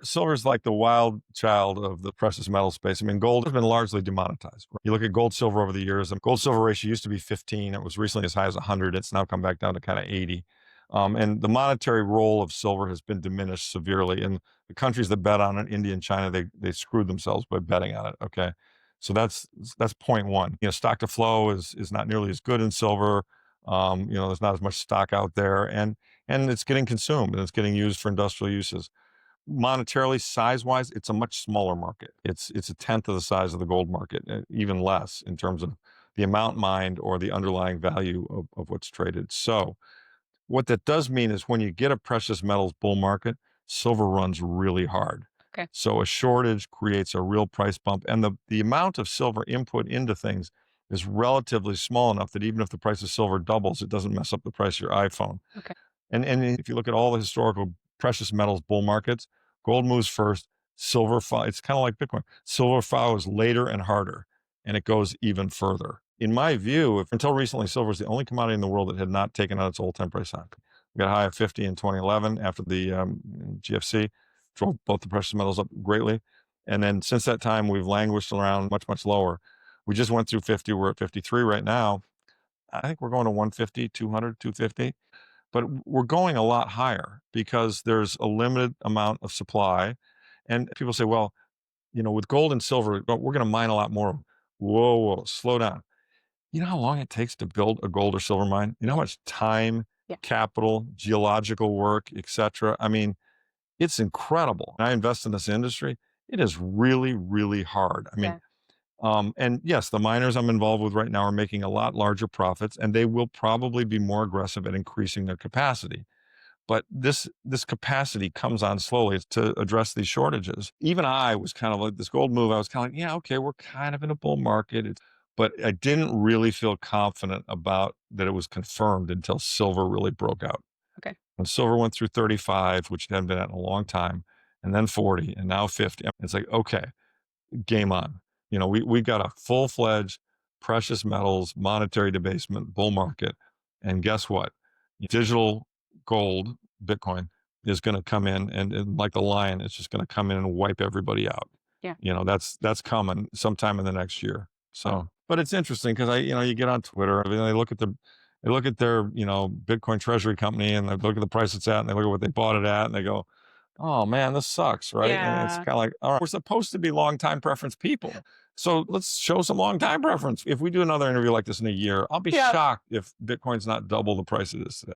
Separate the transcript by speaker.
Speaker 1: Silver is like the wild child of the precious metal space. I mean, gold has been largely demonetized. You look at gold silver over the years, and gold silver ratio used to be 15. It was recently as high as 100. It's now come back down to kind of 80. And the monetary role of silver has been diminished severely. And the countries that bet on it, India and China, they screwed themselves by betting on it. Okay. So that's point one. Stock to flow is not nearly as good in silver. There's not as much stock out there, and it's getting consumed and it's getting used for industrial uses. Monetarily, size-wise, it's a much smaller market. It's a tenth of the size of the gold market, even less in terms of the amount mined or the underlying value of what's traded. So what that does mean is when you get a precious metals bull market, silver runs really hard.
Speaker 2: Okay.
Speaker 1: So a shortage creates a real price bump, and the amount of silver input into things is relatively small enough that even if the price of silver doubles, it doesn't mess up the price of your iPhone.
Speaker 2: Okay.
Speaker 1: And if you look at all the historical precious metals bull markets, gold moves first, silver follows. It's kind of like Bitcoin. Silver follows later and harder, and it goes even further. In my view, until recently, silver was the only commodity in the world that had not taken out its all-time price hike. We got a high of 50 in 2011 after the GFC, drove both the precious metals up greatly. And then since that time, we've languished around much, much lower. We just went through 50. We're at 53 right now. I think we're going to 150, 200, 250. But we're going a lot higher because there's a limited amount of supply. And people say, well, with gold and silver, we're going to mine a lot more. Whoa, whoa, slow down. You know how long it takes to build a gold or silver mine? You know how much time,
Speaker 2: Yeah.
Speaker 1: capital, geological work, etc. I mean, it's incredible. I invest in this industry. It is really, really hard. I mean, and yes, the miners I'm involved with right now are making a lot larger profits, and they will probably be more aggressive at increasing their capacity. But this capacity comes on slowly to address these shortages. Even I was kind of like this gold move. I was kind of like, yeah, okay, we're kind of in a bull market. But I didn't really feel confident about that it was confirmed until silver really broke out.
Speaker 2: Okay.
Speaker 1: When silver went through 35, which it hadn't been at in a long time, and then 40, and now 50, it's like, okay, game on. We got a full-fledged precious metals monetary debasement bull market. And guess what? Digital gold, Bitcoin, is going to come in and like the lion, it's just going to come in and wipe everybody out.
Speaker 2: Yeah.
Speaker 1: That's coming sometime in the next year. So, but it's interesting because you get on Twitter, and they look at their, Bitcoin treasury company, and they look at the price it's at, and they look at what they bought it at, and they go, oh man, this sucks, right? And it's
Speaker 2: Yeah.
Speaker 1: kind of like, all right, we're supposed to be long time preference people. So let's show some long time preference. If we do another interview like this in a year, I'll be
Speaker 2: Yeah.
Speaker 1: shocked if Bitcoin's not double the price it is today.